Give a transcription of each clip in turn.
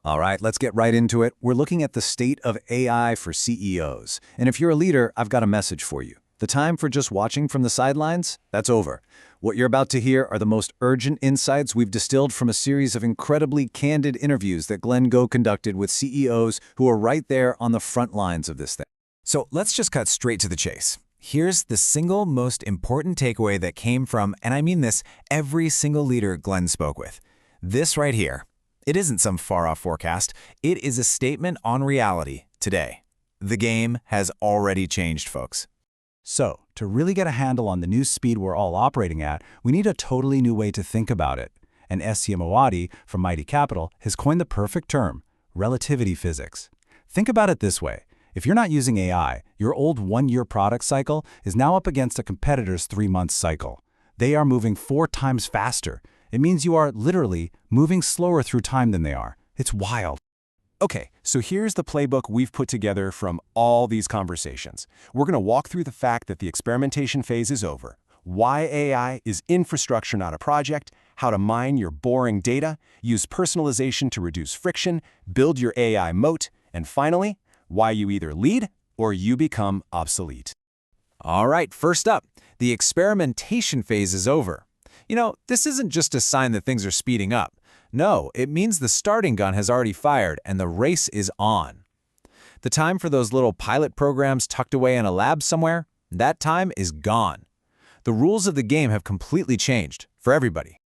All right, let's get right into it. We're looking at the state of AI for CEOs. And if you're a leader, I've got a message for you. The time for just watching from the sidelines, that's over. What you're about to hear are the most urgent insights we've distilled from a series of incredibly candid interviews that Glenn Go conducted with CEOs who are right there on the front lines of this thing. So let's just cut straight to the chase. Here's the single most important takeaway that came from, and I mean this, every single leader Glenn spoke with. This right here. It isn't some far-off forecast. It is a statement on reality today. The game has already changed, folks. So, to really get a handle on the new speed we're all operating at, we need a totally new way to think about it. And S.C. Moati from Mighty Capital has coined the perfect term, relativity physics. Think about it this way. If you're not using AI, your old one-year product cycle is now up against a competitor's 3-month cycle. They are moving 4 times faster. It means you are literally moving slower through time than they are. It's wild. Okay, so here's the playbook we've put together from all these conversations. We're going to walk through the fact that the experimentation phase is over, why AI is infrastructure, not a project, how to mine your boring data, use personalization to reduce friction, build your AI moat, and finally, why you either lead or you become obsolete. All right, first up, the experimentation phase is over. You know, this isn't just a sign that things are speeding up. No, it means the starting gun has already fired and the race is on. The time for those little pilot programs tucked away in a lab somewhere, that time is gone. The rules of the game have completely changed for everybody.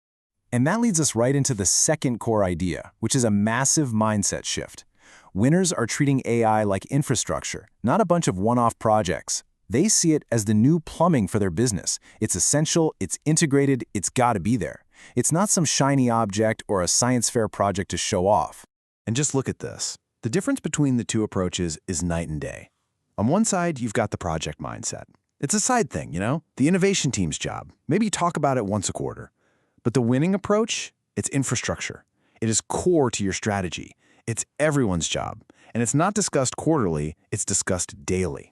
And that leads us right into the second core idea, which is a massive mindset shift. Winners are treating AI like infrastructure, not a bunch of one-off projects. They see it as the new plumbing for their business. It's essential, it's integrated, it's got to be there. It's not some shiny object or a science fair project to show off. And just look at this. The difference between the two approaches is night and day. On one side, you've got the project mindset. It's a side thing, the innovation team's job. Maybe you talk about it once a quarter. But the winning approach, it's infrastructure. It is core to your strategy. It's everyone's job. And it's not discussed quarterly, it's discussed daily.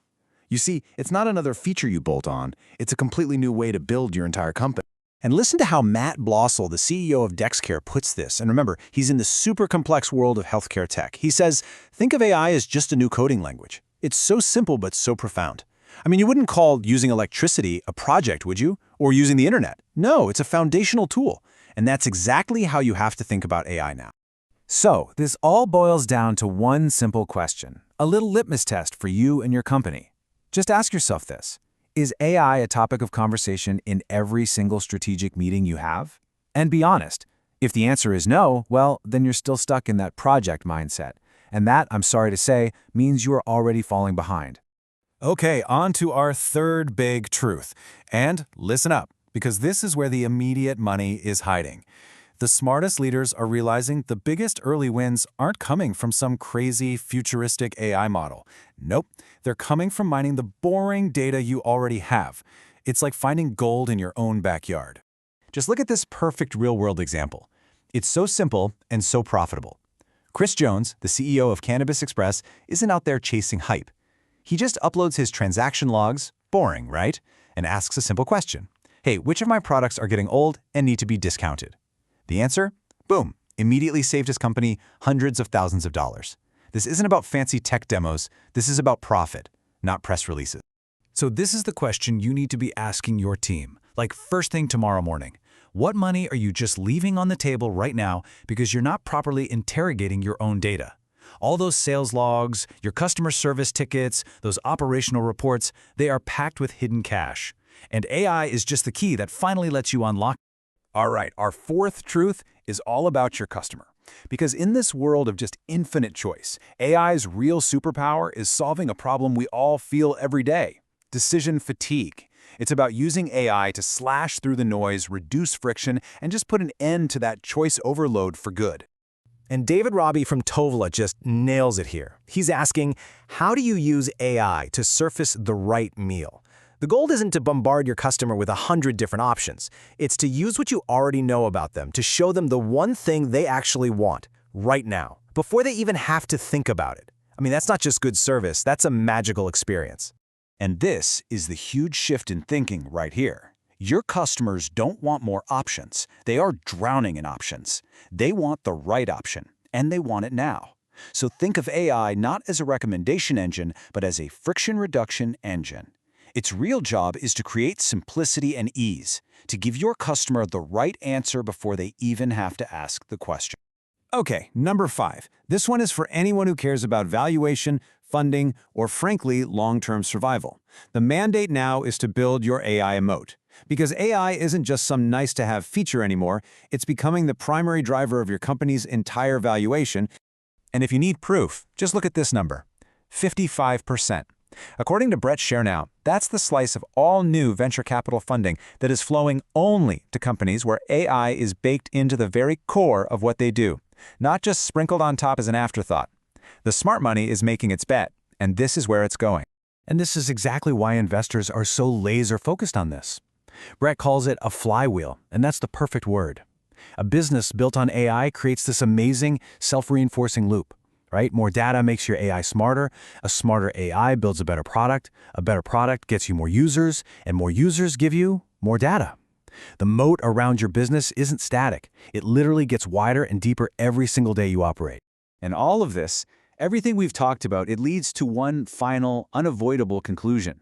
You see, it's not another feature you bolt on, it's a completely new way to build your entire company. And listen to how Matt Blossel, the CEO of Dexcare, puts this. And remember, he's in the super complex world of healthcare tech. He says, think of AI as just a new coding language. It's so simple but so profound. I mean, you wouldn't call using electricity a project, would you? Or using the internet? No, it's a foundational tool. And that's exactly how you have to think about AI now. So, this all boils down to one simple question, a little litmus test for you and your company. Just ask yourself this. Is AI a topic of conversation in every single strategic meeting you have? And be honest. If the answer is no, well, then you're still stuck in that project mindset. And that, I'm sorry to say, means you are already falling behind. Okay, on to our third big truth. And listen up, because this is where the immediate money is hiding. The smartest leaders are realizing the biggest early wins aren't coming from some crazy, futuristic AI model. Nope, they're coming from mining the boring data you already have. It's like finding gold in your own backyard. Just look at this perfect real-world example. It's so simple and so profitable. Chris Jones, the CEO of Cannabis Express, isn't out there chasing hype. He just uploads his transaction logs, boring, right? And asks a simple question. Hey, which of my products are getting old and need to be discounted? The answer? Boom, immediately saved his company hundreds of thousands of dollars. This isn't about fancy tech demos, this is about profit, not press releases. So this is the question you need to be asking your team, like first thing tomorrow morning. What money are you just leaving on the table right now because you're not properly interrogating your own data? All those sales logs, your customer service tickets, those operational reports, they are packed with hidden cash. And AI is just the key that finally lets you unlock. All right, our fourth truth is all about your customer. Because in this world of just infinite choice, AI's real superpower is solving a problem we all feel every day, decision fatigue. It's about using AI to slash through the noise, reduce friction, and just put an end to that choice overload for good. And David Robbie from Tovala just nails it here. He's asking, how do you use AI to surface the right meal? The goal isn't to bombard your customer with 100 different options. It's to use what you already know about them to show them the one thing they actually want, right now, before they even have to think about it. I mean, that's not just good service, that's a magical experience. And this is the huge shift in thinking right here. Your customers don't want more options. They are drowning in options. They want the right option. and they want it now. So think of AI not as a recommendation engine, but as a friction reduction engine. Its real job is to create simplicity and ease, to give your customer the right answer before they even have to ask the question. Okay, number 5. This one is for anyone who cares about valuation, funding, or frankly, long-term survival. The mandate now is to build your AI moat. Because AI isn't just some nice-to-have feature anymore, it's becoming the primary driver of your company's entire valuation. And if you need proof, just look at this number, 55%. According to Brett Chernow, that's the slice of all new venture capital funding that is flowing only to companies where AI is baked into the very core of what they do, not just sprinkled on top as an afterthought. The smart money is making its bet, and this is where it's going. And this is exactly why investors are so laser-focused on this. Brett calls it a flywheel, and that's the perfect word. A business built on AI creates this amazing, self-reinforcing loop, right? More data makes your AI smarter, a smarter AI builds a better product gets you more users, and more users give you more data. The moat around your business isn't static. It literally gets wider and deeper every single day you operate. And all of this, everything we've talked about, it leads to one final, unavoidable conclusion.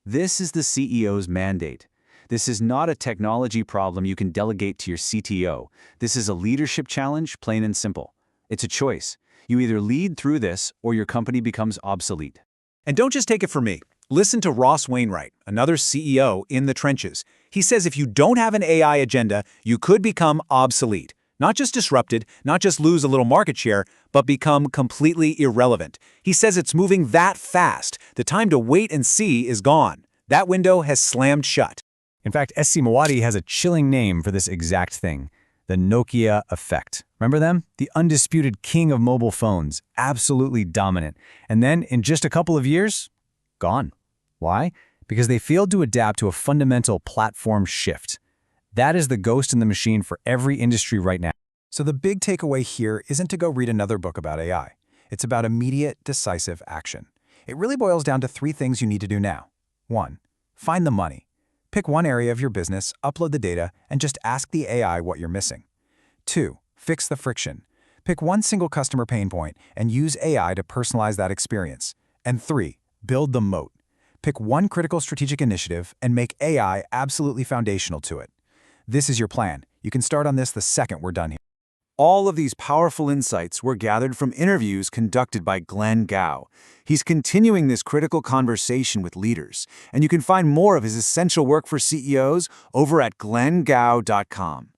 This is the CEO's mandate. This is not a technology problem you can delegate to your CTO. This is a leadership challenge, plain and simple. It's a choice. You either lead through this or your company becomes obsolete. And don't just take it from me. Listen to Ross Wainwright, another CEO in the trenches. He says if you don't have an AI agenda, you could become obsolete. Not just disrupted, not just lose a little market share, but become completely irrelevant. He says it's moving that fast. The time to wait and see is gone. That window has slammed shut. In fact, SC Mawadi has a chilling name for this exact thing. The Nokia effect. Remember them? The undisputed king of mobile phones, absolutely dominant. And then, in just a couple of years, gone. Why? Because they failed to adapt to a fundamental platform shift. That is the ghost in the machine for every industry right now. So the big takeaway here isn't to go read another book about AI. It's about immediate, decisive action. It really boils down to 3 things you need to do now. 1. Find the money. Pick one area of your business, upload the data, and just ask the AI what you're missing. 2. Fix the friction. Pick one single customer pain point and use AI to personalize that experience. And 3. Build the moat. Pick one critical strategic initiative and make AI absolutely foundational to it. This is your plan. You can start on this the second we're done here. All of these powerful insights were gathered from interviews conducted by Glenn Gao. He's continuing this critical conversation with leaders, and you can find more of his essential work for CEOs over at glenngao.com.